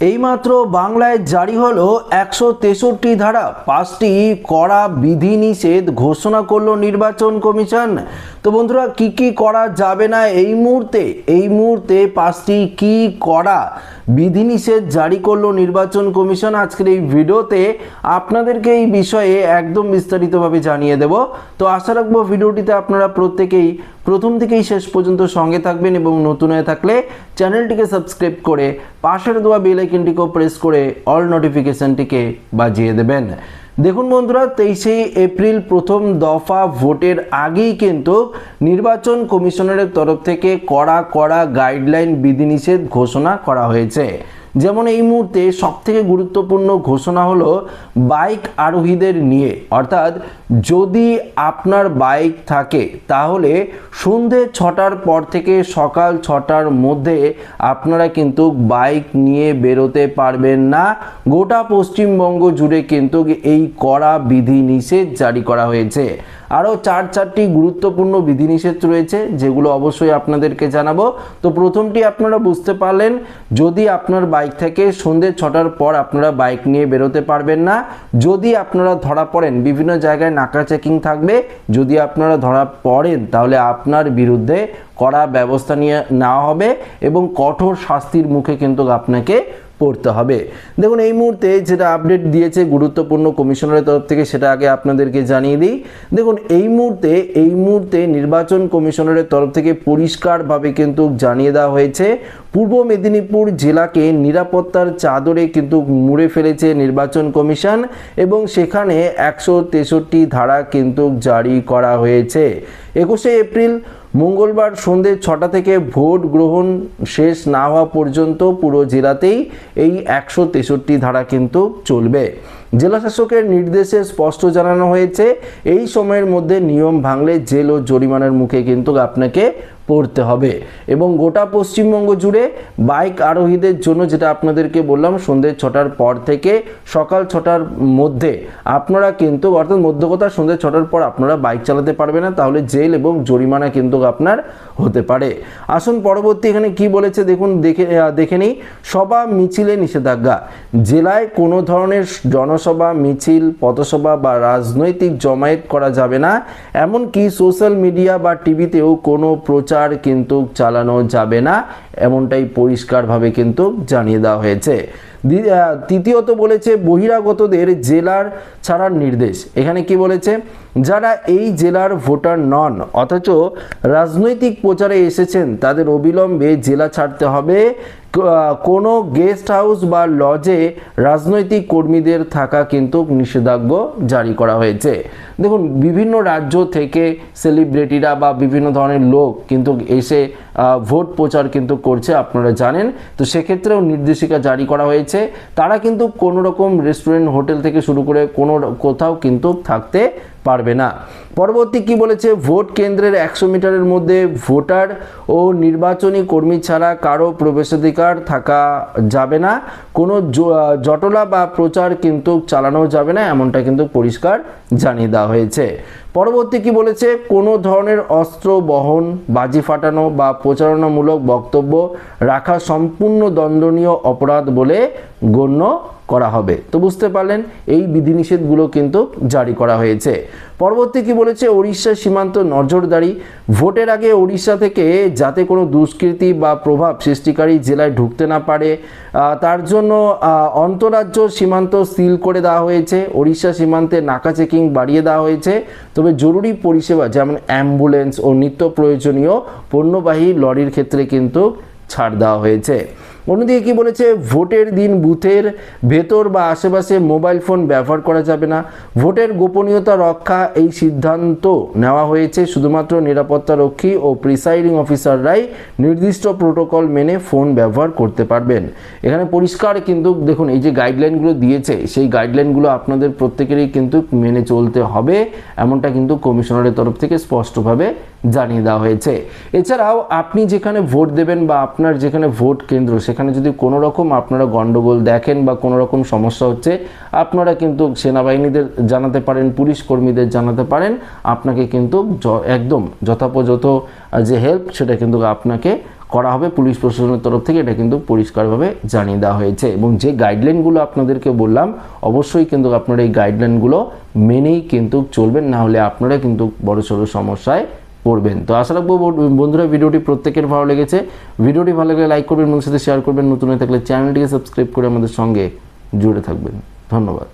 এইমাত্র বাংলায় জারি হলো 163 ধারা 5টি কড়া বিধিনিষেধ ঘোষণা করলো নির্বাচন কমিশন। তো বন্ধুরা কি কি করা যাবে না এই মুহূর্তে 5টি কি কড়া বিধিনিষেধ জারি করলো নির্বাচন কমিশন। আজকের এই ভিডিওতে আপনাদেরকে এই বিষয়ে একদম বিস্তারিতভাবে জানিয়ে দেব। তো আশা রাখবো ভিডিওটিতে আপনারা প্রত্যেকেই প্রথম থেকেই শেষ পর্যন্ত সঙ্গে থাকবেন এবং নতুন হয়ে থাকলে চ্যানেলটিকে সাবস্ক্রাইব করে পাশের দেওয়া বেল আইকনটিকেও প্রেস করে অল নোটিফিকেশনটিকে বাজিয়ে দেবেন। দেখুন বন্ধুরা, 23 এপ্রিল প্রথম দফা ভোটের আগেই কিন্তু নির্বাচন কমিশনের তরফ থেকে কড়া গাইডলাইন বিধিনিষেধ ঘোষণা করা হয়েছে। যেমন এই মুহূর্তে সবথেকে গুরুত্বপূর্ণ ঘোষণা হলো বাইক আরোহীদের নিয়ে, অর্থাৎ যদি আপনার বাইক থাকে তাহলে সন্ধে 6টার পর থেকে সকাল 6টার মধ্যে আপনারা কিন্তু বাইক নিয়ে বেরোতে পারবেন না। গোটা পশ্চিমবঙ্গ জুড়ে কিন্তু এই কড়া বিধিনিষেধ জারি করা হয়েছে। আরও চারটি গুরুত্বপূর্ণ বিধিনিষেধ রয়েছে যেগুলো অবশ্যই আপনাদেরকে জানাবো। তো প্রথমটি আপনারা বুঝতে পারলেন, যদি আপনার বাইক থেকে সন্ধ্যে 6টার পর আপনারা বাইক নিয়ে বেরোতে পারবেন না। যদি আপনারা ধরা পড়েন, বিভিন্ন জায়গায় নাকা চেকিং থাকবে, যদি আপনারা ধরা পড়েন তাহলে আপনার বিরুদ্ধে কড়া ব্যবস্থা নেওয়া হবে এবং কঠোর শাস্তির মুখে কিন্তু আপনাকে পড়তে হবে। দেখুন এই মুহূর্তে যেটা আপডেট দিয়েছে গুরুত্বপূর্ণ কমিশনারের তরফ থেকে সেটা আগে আপনাদেরকে জানিয়ে দিই। দেখুন এই মুহূর্তে নির্বাচন কমিশনারের তরফ থেকে পরিষ্কারভাবে কিন্তু জানিয়ে দেওয়া হয়েছে, পূর্ব মেদিনীপুর জেলাকে নিরাপত্তার চাদরে কিন্তু মুড়ে ফেলেছে নির্বাচন কমিশন এবং সেখানে 163 ধারা কিন্তু জারি করা হয়েছে। 21 এপ্রিল মঙ্গলবার সন্ধ্যে 6টা থেকে ভোট গ্রহণ শেষ না হওয়া পর্যন্ত পুরো জেলাতেই এই 163 ধারা কিন্তু চলবে। জেলা শাসকের নির্দেশে স্পষ্ট জানানো হয়েছে এই সময়ের মধ্যে নিয়ম ভাঙলে জেল ও জরিমানার মুখে কিন্তু আপনাকে পড়তে হবে। এবং গোটা পশ্চিমবঙ্গ জুড়ে বাইক আরোহীদের জন্য যেটা আপনাদেরকে বললাম, সন্ধ্যে 6টার পর থেকে সকাল 6টার মধ্যে আপনারা কিন্তু, অর্থাৎ মধ্যকথা সন্ধ্যে 6টার পর আপনারা বাইক চালাতে পারবে না, তাহলে জেল এবং জরিমানা কিন্তু আপনার হতে পারে। আসুন পরবর্তী এখানে কি বলেছে দেখুন, দেখে নিই। সভা মিছিলে নিষেধাজ্ঞা। জেলায় কোনো ধরনের জনসভা, মিছিল, পথসভা বা রাজনৈতিক জমায়েত করা যাবে না। এমনকি সোশ্যাল মিডিয়া বা টিভিতেও কোনো প্রচার কিন্তু চালানো যাবে না, এমনটাই পরিষ্কারভাবে কিন্তু জানিয়ে দেওয়া হয়েছে। তৃতীয়ত বলেছে বহিরাগতদের জেলার ছাড়ার নির্দেশ। এখানে কি বলেছে, যারা এই জেলার ভোটার নন অথচ রাজনৈতিক প্রচারে এসেছেন তাদের অবিলম্বে জেলা ছাড়তে হবে। কোনো গেস্ট হাউস বা লজে রাজনৈতিক কর্মীদের থাকা কিন্তু নিষেধাজ্ঞা জারি করা হয়েছে। দেখুন বিভিন্ন রাজ্য থেকে সেলিব্রিটিরা বা বিভিন্ন ধরনের লোক কিন্তু এসে ভোট প্রচার কিন্তু করছে, আপনারা জানেন। তো সেক্ষেত্রেও নির্দেশিকা জারি করা হয়েছে, তারা কিন্তু কোনো রকম রেস্টুরেন্ট, হোটেল থেকে শুরু করে কোথাও কিন্তু থাকতে পারবে না। পরবর্তী কি বলেছে, ভোট কেন্দ্রের 100 মিটারের মধ্যে ভোটার ও নির্বাচনী কর্মী ছাড়া কারো প্রবেশাধিকার থাকা যাবে না। কোনো জটলা বা প্রচার কিন্তু চালানো যাবে না, এমনটা কিন্তু পরিষ্কার জানিয়ে দেওয়া হয়েছে। পরবর্তী কি বলেছে, কোনো ধরনের অস্ত্র বহন, বাজি ফাটানো বা প্রচারণামূলক বক্তব্য রাখা সম্পূর্ণ দণ্ডনীয় অপরাধ বলে গণ্য করা হবে। তো বুঝতে পারলেন এই বিধিনিষেধগুলো কিন্তু জারি করা হয়েছে। পরবর্তী কি বলেছে, ওড়িশা সীমান্ত নজরদারি। ভোটের আগে ওড়িশা থেকে যাতে কোনো দুষ্কৃতী বা প্রভাব সৃষ্টিকারী জেলায় ঢুকতে না পারে তার জন্য অন্তরাজ্য সীমান্ত সিল করে দেওয়া হয়েছে। ওড়িশা সীমান্তে নাকা চেকিং বাড়িয়ে দেওয়া হয়েছে, তবে জরুরি পরিষেবা যেমন অ্যাম্বুলেন্স ও নিত্য প্রয়োজনীয় পণ্যবাহী লরির ক্ষেত্রে কিন্তু ছাড় দেওয়া হয়েছে। অন্যদিকে কি বলেছে, ভোটের দিন বুথের ভেতর বা আশেপাশে মোবাইল ফোন ব্যবহার করা যাবে না। ভোটের গোপনীয়তা রক্ষা এই সিদ্ধান্ত নেওয়া হয়েছে, শুধুমাত্র নিরাপত্তা রক্ষী ও প্রিসাইডিং অফিসাররাই নির্দিষ্ট প্রোটোকল মেনে ফোন ব্যবহার করতে পারবেন। এখানে পরিষ্কার কিন্তু দেখুন এই যে গাইডলাইনগুলো দিয়েছে সেই গাইডলাইনগুলো আপনাদের প্রত্যেকেরই কিন্তু মেনে চলতে হবে, এমনটা কিন্তু কমিশনারের তরফ থেকে স্পষ্টভাবে জানিয়ে দেওয়া হয়েছে। এছাড়াও আপনি যেখানে ভোট দেবেন বা আপনার যেখানে ভোট কেন্দ্র সেখানে যদি কোনো রকম আপনারা গন্ডগোল দেখেন বা কোনো রকম সমস্যা হচ্ছে, আপনারা কিন্তু সেনাবাহিনীদের জানাতে পারেন, পুলিশ কর্মীদের জানাতে পারেন। আপনাকে কিন্তু একদম যথাপযথ যে হেল্প সেটা কিন্তু আপনাকে করা হবে পুলিশ প্রশাসনের তরফ থেকে, এটা কিন্তু পরিষ্কারভাবে জানিয়ে দেওয়া হয়েছে। এবং যে গাইডলাইনগুলো আপনাদেরকে বললাম অবশ্যই কিন্তু আপনারা এই গাইডলাইনগুলো মেনেই কিন্তু চলবেন, না হলে আপনারা কিন্তু বড়সড় সমস্যায় পড়বেন। তো আশা রাখবো বন্ধুরা ভিডিওটি প্রত্যেকের ভালো লেগেছে। ভিডিওটি ভালো লাগলে লাইক করবেন, এবং সাথে শেয়ার করবেন। নতুন হয়ে থাকলে চ্যানেলটিকে সাবস্ক্রাইব করে আমাদের সঙ্গে জুড়ে থাকবেন। ধন্যবাদ।